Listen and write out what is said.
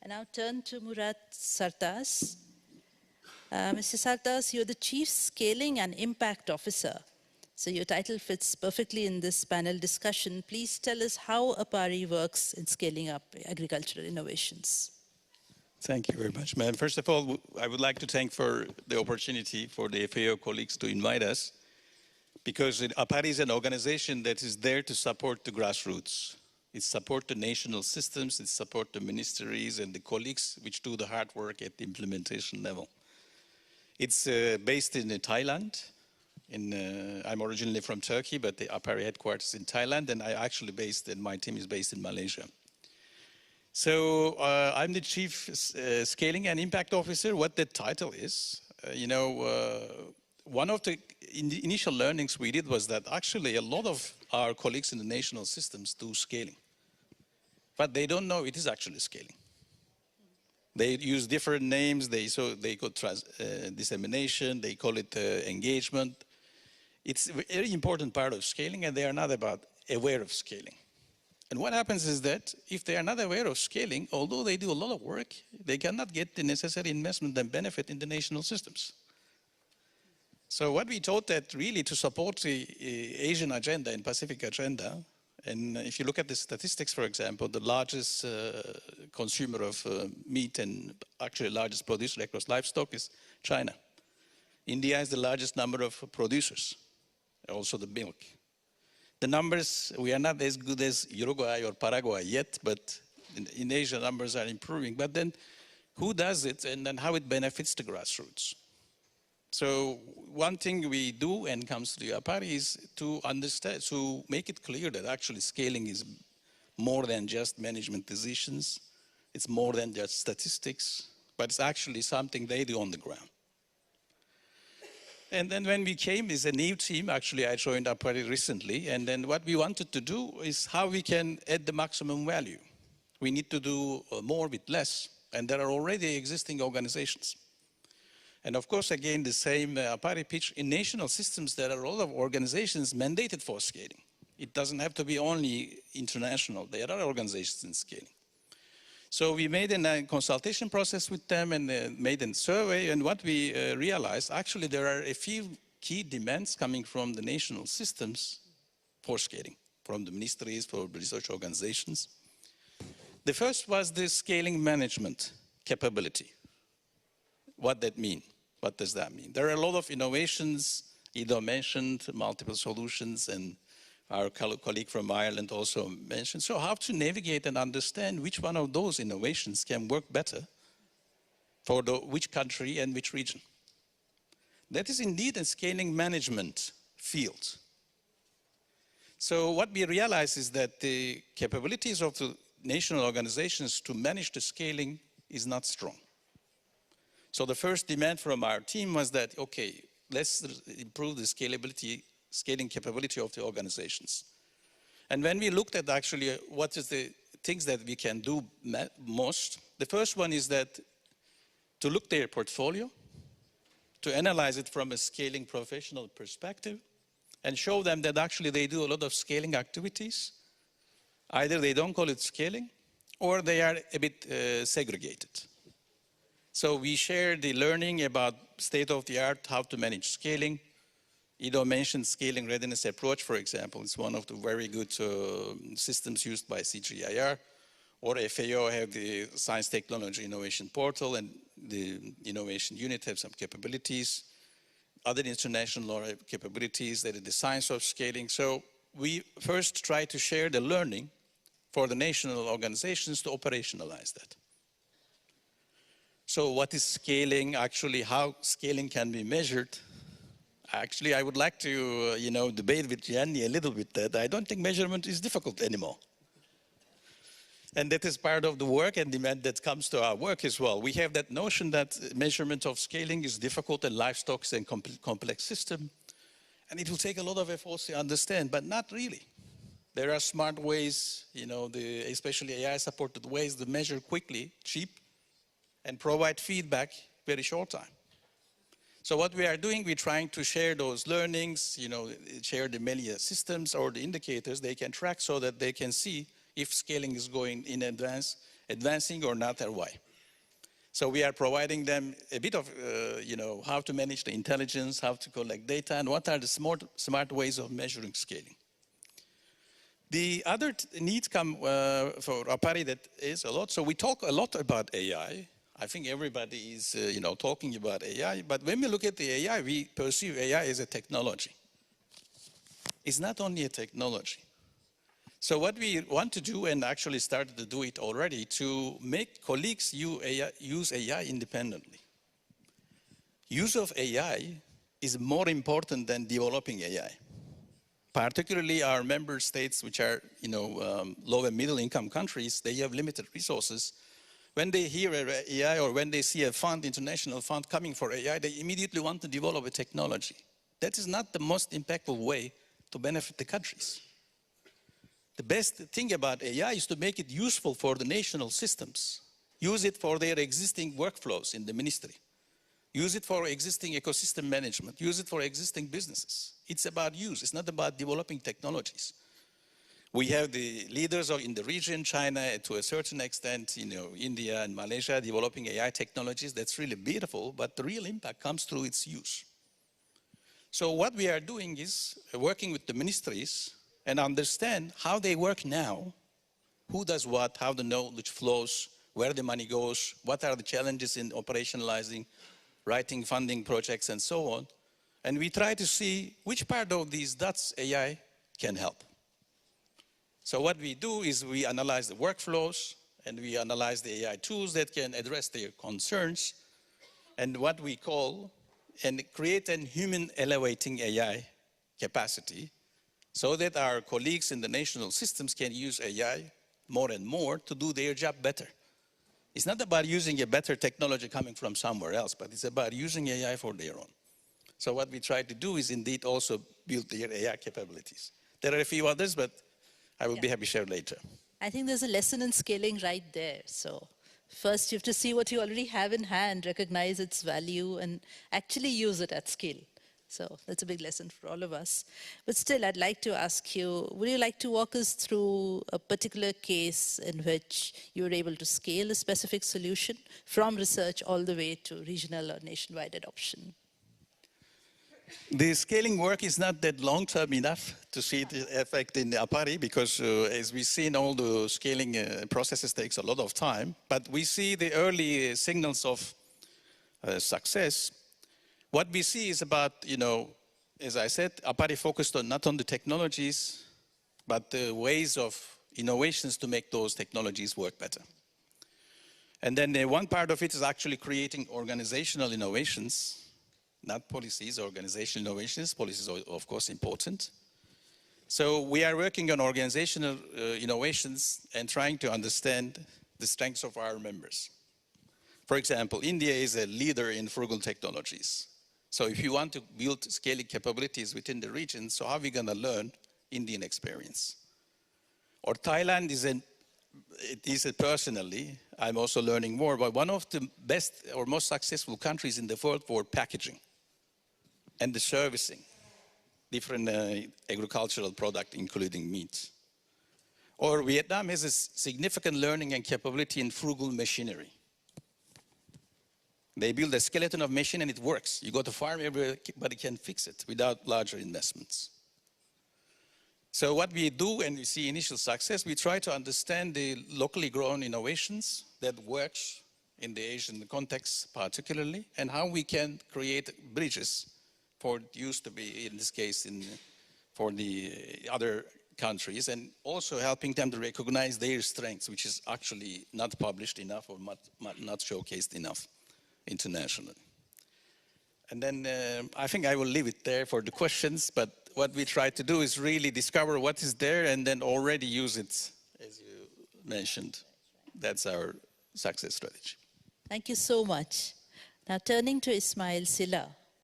I now turn to Murat Sartas. Mr. Sartas, you're the Chief Scaling and Impact Officer. So your title fits perfectly in this panel discussion. Please tell us how APAARI works in scaling up agricultural innovations. Thank you very much, ma'am. First of all, I would like to thank for the opportunity for the FAO colleagues to invite us, because APAARI is an organization that is there to support the grassroots. It supports the national systems, it supports the ministries and the colleagues which do the hard work at the implementation level. It's based in Thailand. I'm originally from Turkey, but the APAARI headquarters is in Thailand, and my team is based in Malaysia. So I'm the Chief Scaling and Impact Officer. What that title is, one of the initial learnings we did was that actually a lot of our colleagues in the national systems do scaling, but they don't know it is actually scaling. They use different names. They call dissemination. They call it engagement. It's a very important part of scaling, and they are not aware of scaling. And what happens is that if they are not aware of scaling, although they do a lot of work, they cannot get the necessary investment and benefit in the national systems. So what we thought that really to support the Asian agenda and Pacific agenda, and if you look at the statistics, for example, the largest consumer of meat and actually largest producer across livestock is China. India is the largest number of producers, also the milk. The numbers, we are not as good as Uruguay or Paraguay yet, but in Asia, numbers are improving. But then who does it, and then how it benefits the grassroots? So one thing we do and comes to the APAARI is to understand, to make it clear that actually scaling is more than just management decisions. It's more than just statistics, but it's actually something they do on the ground. And then when we came as a new team, actually I joined APAARI recently, and then what we wanted to do is how we can add the maximum value. We need to do more with less, and there are already existing organizations. And of course, again, the same APAARI pitch, in national systems, there are a lot of organizations mandated for scaling. It doesn't have to be only international, there are organizations in scaling. So we made a consultation process with them and made a survey, and what we realized, actually there are a few key demands coming from the national systems for scaling, from the ministries, for research organizations. The first was the scaling management capability. What that mean? What does that mean? There are a lot of innovations. Ido mentioned multiple solutions, and our colleague from Ireland also mentioned. So how to navigate and understand which one of those innovations can work better for which country and which region. That is indeed a scaling management field. So what we realize is that the capabilities of the national organizations to manage the scaling is not strong. So the first demand from our team was that, okay, let's improve the scaling capability of the organizations. And when we looked at actually what is the things that we can do most, the first one is that to look their portfolio, to analyze it from a scaling professional perspective, and show them that actually they do a lot of scaling activities. Either they don't call it scaling, or they are a bit segregated. So we share the learning about state-of-the-art, how to manage scaling. Ido mentioned scaling readiness approach, for example. It's one of the very good systems used by CGIAR. Or FAO have the Science Technology Innovation Portal, and the Innovation Unit have some capabilities. Other international capabilities, that is the science of scaling. So we first try to share the learning for the national organizations to operationalize that. So what is scaling? Actually, how scaling can be measured? Actually, I would like to, debate with Gianni a little bit that I don't think measurement is difficult anymore. And that is part of the work and demand that comes to our work as well. We have that notion that measurement of scaling is difficult, and livestock is a complex system. And it will take a lot of efforts to understand, but not really. There are smart ways, especially AI-supported ways to measure quickly, cheap, and provide feedback very short time. So what we are doing, we're trying to share those learnings, share the many systems or the indicators they can track so that they can see if scaling is going in advance advancing or not, or why. So we are providing them a bit of, how to manage the intelligence, how to collect data, and what are the smart ways of measuring scaling. The other needs come for APAARI that is a lot. So we talk a lot about AI. I think everybody is, talking about AI. But when we look at the AI, we perceive AI as a technology. It's not only a technology. So what we want to do, and actually started to do it already, to make colleagues use AI independently. Use of AI is more important than developing AI. Particularly our member states, which are low and middle income countries, they have limited resources. When they hear AI or when they see a fund, international fund coming for AI, they immediately want to develop a technology. That is not the most impactful way to benefit the countries. The best thing about AI is to make it useful for the national systems. Use it for their existing workflows in the ministry. Use it for existing ecosystem management. Use it for existing businesses. It's about use. It's not about developing technologies. We have the leaders in the region, China to a certain extent, India and Malaysia developing AI technologies. That's really beautiful, but the real impact comes through its use. So what we are doing is working with the ministries and understand how they work now, who does what, how the knowledge flows, where the money goes, what are the challenges in operationalizing, writing funding projects, and so on. And we try to see which part of these dots AI can help. So what we do is we analyze the workflows, and we analyze the AI tools that can address their concerns, and what we call, and create a human elevating AI capacity, so that our colleagues in the national systems can use AI more and more to do their job better. It's not about using a better technology coming from somewhere else, but it's about using AI for their own. So what we try to do is indeed also build their AI capabilities. There are a few others, but I will be happy to share later. I think there's a lesson in scaling right there. So first you have to see what you already have in hand, recognize its value, and actually use it at scale. So that's a big lesson for all of us. But still, I'd like to ask you, would you like to walk us through a particular case in which you were able to scale a specific solution from research all the way to regional or nationwide adoption? The scaling work is not that long-term enough to see the effect in APAARI because as we've seen, all the scaling processes takes a lot of time, but we see the early signals of success. What we see is about, as I said, APAARI focused on not on the technologies, but the ways of innovations to make those technologies work better. And then one part of it is actually creating organizational innovations, not policies, organizational innovations. Policies are, of course, important. So we are working on organizational innovations and trying to understand the strengths of our members. For example, India is a leader in frugal technologies. So if you want to build scaling capabilities within the region, so how are we going to learn Indian experience? Or Thailand is personally, I'm also learning more, but one of the best or most successful countries in the world for packaging and the servicing different agricultural products, including meat. Or Vietnam has a significant learning and capability in frugal machinery. They build a skeleton of machine and it works. You go to farm, everybody can fix it without larger investments. So what we do, and we see initial success, we try to understand the locally grown innovations that works in the Asian context particularly, and how we can create bridges for it used to be, in this case, for the other countries, and also helping them to recognize their strengths, which is actually not published enough or not showcased enough internationally. And then I think I will leave it there for the questions, but what we try to do is really discover what is there and then already use it, as you mentioned. That's our success strategy. Thank you so much. Now turning to Ismail Silla,